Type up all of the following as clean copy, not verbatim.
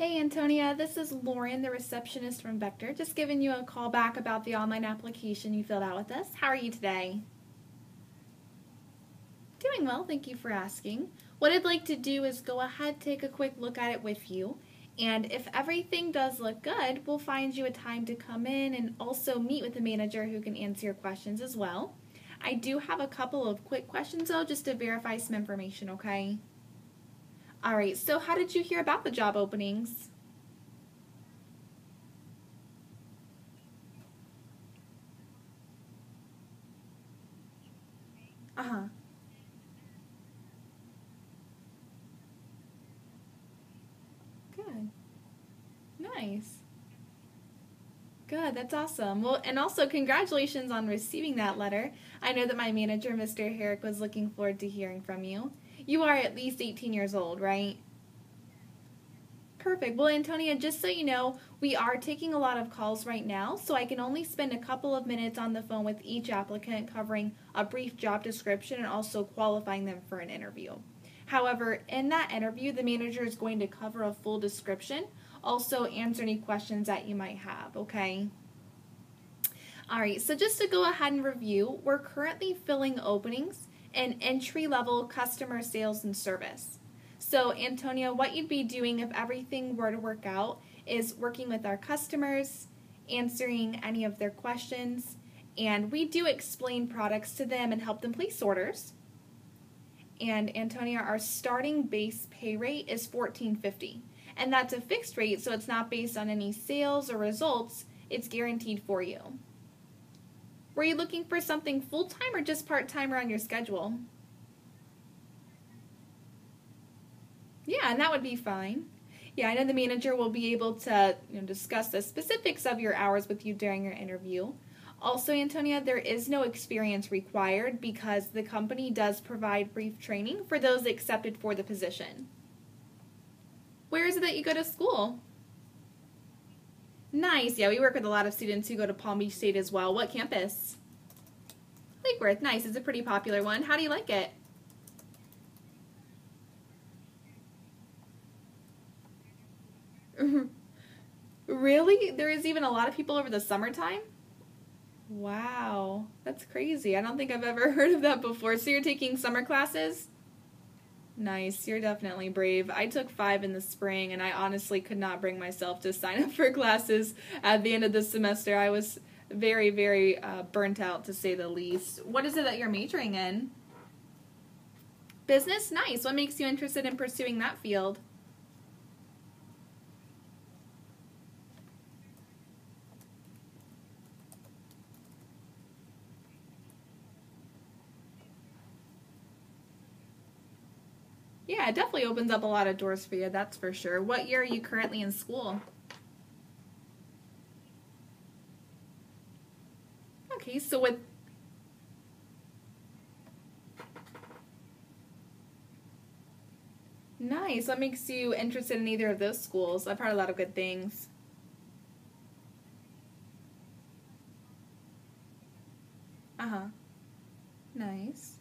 Hey Antonia, this is Lauren, the receptionist from Vector. Just giving you a call back about the online application you filled out with us. How are you today? Doing well, thank you for asking. What I'd like to do is go ahead, take a quick look at it with you, and if everything does look good, we'll find you a time to come in and also meet with the manager who can answer your questions as well. I do have a couple of quick questions though, just to verify some information, okay? Alright, so how did you hear about the job openings? Uh-huh. Good. Nice. Good, that's awesome. Well, and also congratulations on receiving that letter. I know that my manager, Mr. Herrick, was looking forward to hearing from you. You are at least 18 years old, right? Perfect. Well, Antonia, just so you know, we are taking a lot of calls right now, so I can only spend a couple of minutes on the phone with each applicant covering a brief job description and also qualifying them for an interview. However, in that interview, the manager is going to cover a full description, also answer any questions that you might have, okay? Alright, so just to go ahead and review, we're currently filling openings in entry-level customer sales and service. So, Antonia, what you'd be doing if everything were to work out is working with our customers, answering any of their questions, and we do explain products to them and help them place orders. And Antonia, our starting base pay rate is $14.50. And that's a fixed rate, so it's not based on any sales or results, it's guaranteed for you. Were you looking for something full-time or just part-time around your schedule? Yeah, and that would be fine. Yeah, I know the manager will be able to discuss the specifics of your hours with you during your interview. Also, Antonia, there is no experience required because the company does provide brief training for those accepted for the position. Where is it that you go to school? Nice. Yeah, we work with a lot of students who go to Palm Beach State as well. What campus? Lake Worth. Nice. It's a pretty popular one. How do you like it? Really? There is even a lot of people over the summertime? Wow. That's crazy. I don't think I've ever heard of that before. So you're taking summer classes? Nice. You're definitely brave. I took 5 in the spring, and I honestly could not bring myself to sign up for classes at the end of the semester. I was very, very burnt out, to say the least. What is it that you're majoring in? Business? Nice. What makes you interested in pursuing that field? Yeah, it definitely opens up a lot of doors for you, that's for sure. What year are you currently in school? Okay, so with nice. What makes you interested in either of those schools? I've heard a lot of good things. Uh-huh. Nice.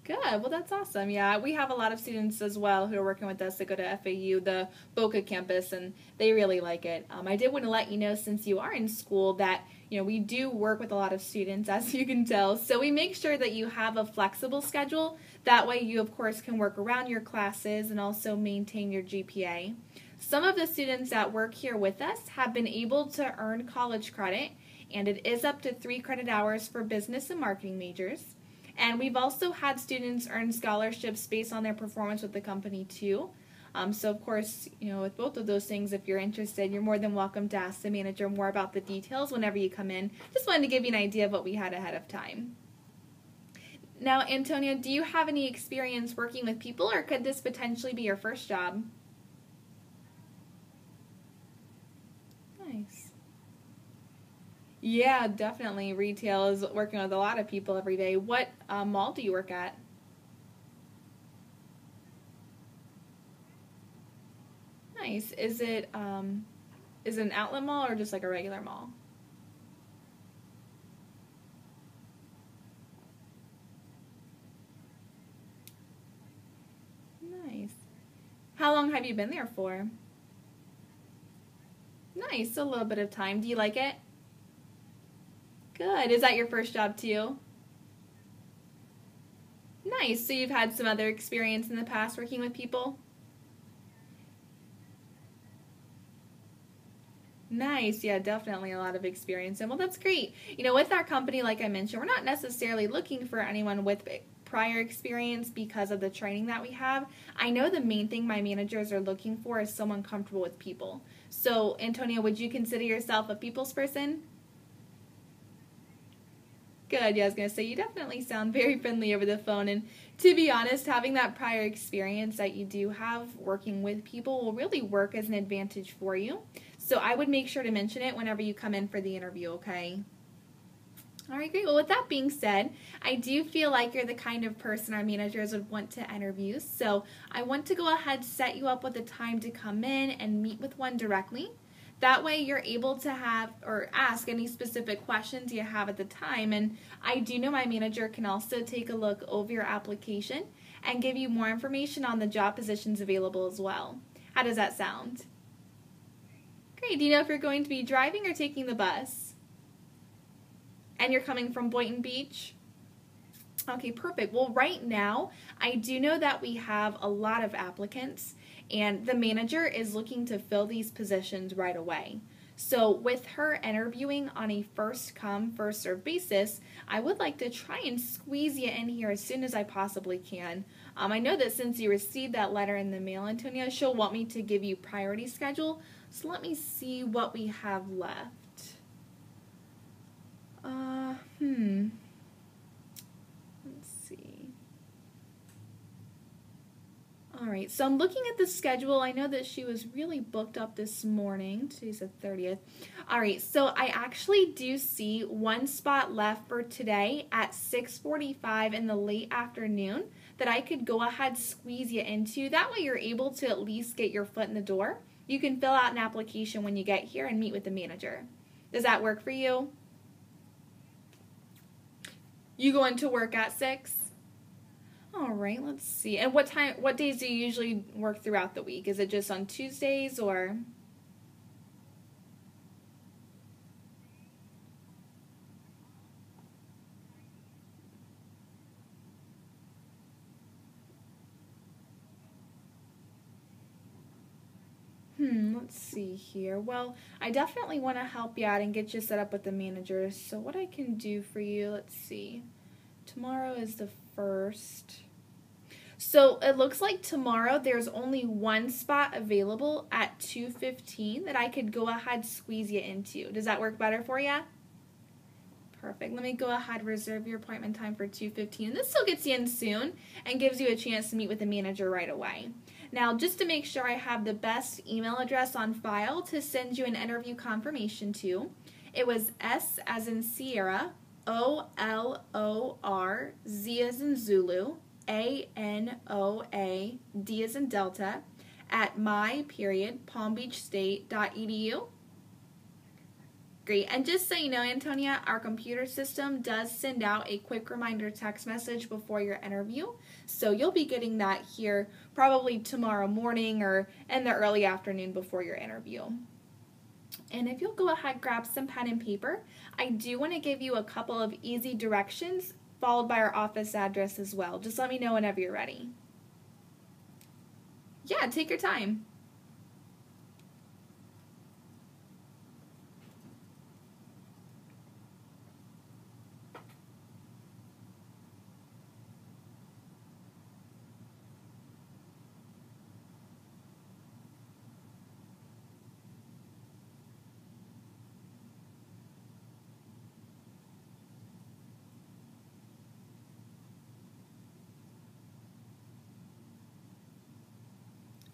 Good. Well, that's awesome. Yeah, we have a lot of students as well who are working with us that go to FAU, the Boca campus, and they really like it. I did want to let you know, since you are in school, that we do work with a lot of students, as you can tell. So we make sure that you have a flexible schedule. That way, you of course can work around your classes and also maintain your GPA. Some of the students that work here with us have been able to earn college credit, and it is up to 3 credit hours for business and marketing majors. And we've also had students earn scholarships based on their performance with the company too. So of course, with both of those things, if you're interested, you're more than welcome to ask the manager more about the details whenever you come in. Just wanted to give you an idea of what we had ahead of time. Now, Antonia, do you have any experience working with people, or could this potentially be your first job? Nice. Yeah, definitely. Retail is working with a lot of people every day. What mall do you work at? Nice. Is it an outlet mall or just like a regular mall? Nice. How long have you been there for? Nice, a little bit of time. Do you like it? Good. Is that your first job too? Nice. So you've had some other experience in the past working with people? Nice. Yeah, definitely a lot of experience. And well, that's great. You know, with our company, like I mentioned, we're not necessarily looking for anyone with prior experience because of the training that we have. I know the main thing my managers are looking for is someone comfortable with people. So, Antonia, would you consider yourself a people's person? Good. Yeah, I was going to say, you definitely sound very friendly over the phone. And to be honest, having that prior experience that you do have working with people will really work as an advantage for you. So I would make sure to mention it whenever you come in for the interview, okay? All right, great. Well, with that being said, I do feel like you're the kind of person our managers would want to interview. So I want to go ahead and set you up with a time to come in and meet with one directly. That way you're able to have or ask any specific questions you have at the time. And I do know my manager can also take a look over your application and give you more information on the job positions available as well. How does that sound? Great. Do you know if you're going to be driving or taking the bus? And you're coming from Boynton Beach? Okay, perfect. Well, right now, I do know that we have a lot of applicants, and the manager is looking to fill these positions right away. So with her interviewing on a first-come, first-served basis, I would like to try and squeeze you in here as soon as I possibly can. I know that since you received that letter in the mail, Antonia, she'll want me to give you priority schedule. So let me see what we have left. Let's see. All right, so I'm looking at the schedule. I know that she was really booked up this morning. Today's the 30th. All right, so I actually do see one spot left for today at 6:45 in the late afternoon that I could go ahead squeeze you into. That way you're able to at least get your foot in the door. You can fill out an application when you get here and meet with the manager. Does that work for you? You go into work at 6? All right, let's see. And what days do you usually work throughout the week? Is it just on Tuesdays or? Let's see here. Well, I definitely want to help you out and get you set up with the manager. So what I can do for you, let's see. Tomorrow is the 1st. So it looks like tomorrow there's only one spot available at 2:15 that I could go ahead squeeze you into. Does that work better for you? Perfect. Let me go ahead and reserve your appointment time for 2:15. This still gets you in soon and gives you a chance to meet with the manager right away. Now, just to make sure I have the best email address on file to send you an interview confirmation to, it was S as in Sierra, OLOR, Z as in Zulu, ANOA, D as in Delta, at my.palmbeachstate.edu. Great. And just so you know, Antonia, our computer system does send out a quick reminder text message before your interview. So you'll be getting that here probably tomorrow morning or in the early afternoon before your interview. And if you'll go ahead, grab some pen and paper, I do want to give you a couple of easy directions followed by our office address as well. Just let me know whenever you're ready. Yeah, take your time.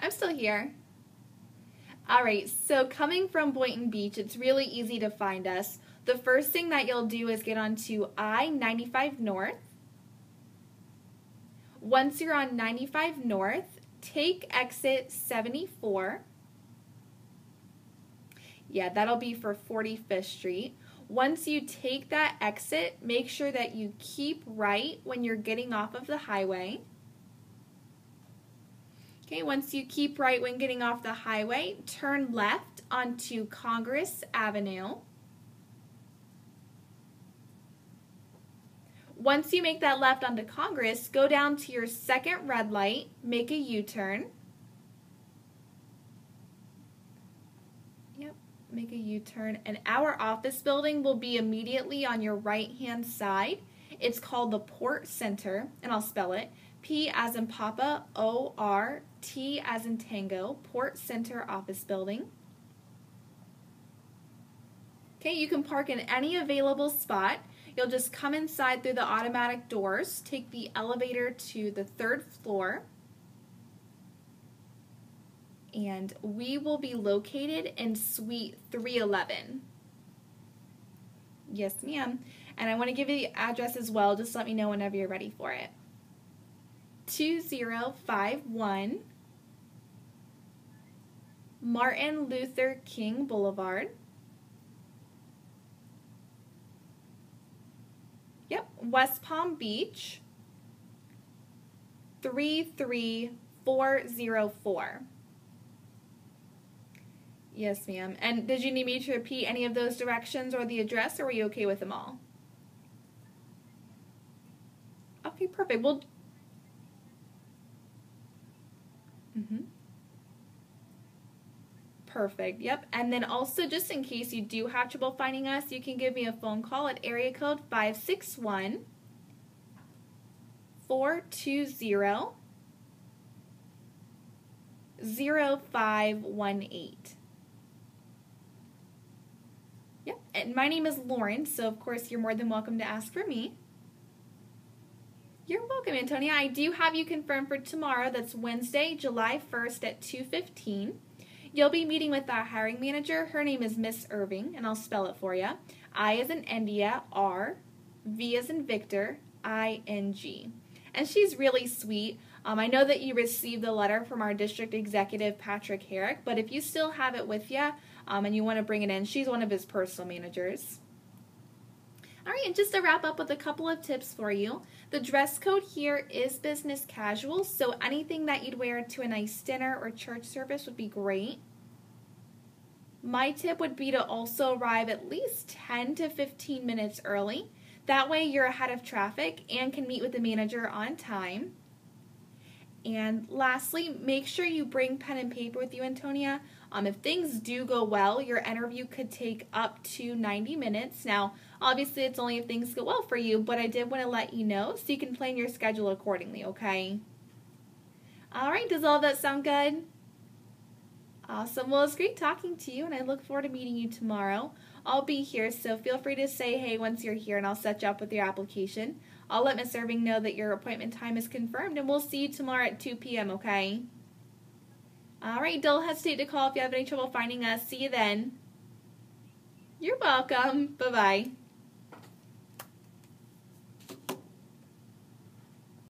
I'm still here. All right, so coming from Boynton Beach, it's really easy to find us. The first thing that you'll do is get onto I-95 North. Once you're on 95 North, take exit 74. Yeah, that'll be for 45th Street. Once you take that exit, make sure that you keep right when you're getting off of the highway. Okay, once you keep right when getting off the highway, turn left onto Congress Avenue. Once you make that left onto Congress, go down to your second red light, make a U-turn. Yep, make a U-turn. And our office building will be immediately on your right-hand side. It's called the Port Center, and I'll spell it. P as in Papa, O-R, T as in Tango, Port Center Office Building. Okay, you can park in any available spot. You'll just come inside through the automatic doors, take the elevator to the 3rd floor, and we will be located in Suite 311. Yes, ma'am. And I want to give you the address as well. Just let me know whenever you're ready for it. 2051 Martin Luther King Boulevard. Yep, West Palm Beach, 33404. Yes, ma'am. And did you need me to repeat any of those directions or the address, or were you okay with them all? Okay, perfect. Well, Perfect, yep. And then also, just in case you do have trouble finding us, you can give me a phone call at area code 561-420-0518. Yep, and my name is Lauren, so of course you're more than welcome to ask for me. You're welcome, Antonia. I do have you confirmed for tomorrow. That's Wednesday, July 1st at 2:15. You'll be meeting with our hiring manager. Her name is Miss Irving, and I'll spell it for you. I as in India, R, V as in Victor, I-N-G. And she's really sweet. I know that you received the letter from our district executive, Patrick Herrick, but if you still have it with you and you want to bring it in, she's one of his personal managers. All right, and just to wrap up with a couple of tips for you. The dress code here is business casual, so anything that you'd wear to a nice dinner or church service would be great. My tip would be to also arrive at least 10 to 15 minutes early. That way you're ahead of traffic and can meet with the manager on time. And lastly, make sure you bring pen and paper with you, Antonia. If things do go well, your interview could take up to 90 minutes. Now, obviously, it's only if things go well for you, but I did want to let you know so you can plan your schedule accordingly, okay? All right, does all that sound good? Awesome. Well, it's great talking to you, and I look forward to meeting you tomorrow. I'll be here, so feel free to say hey once you're here, and I'll set you up with your application. I'll let Miss Irving know that your appointment time is confirmed, and we'll see you tomorrow at 2 p.m., okay? All right, don't hesitate to call if you have any trouble finding us. See you then. You're welcome. Bye-bye.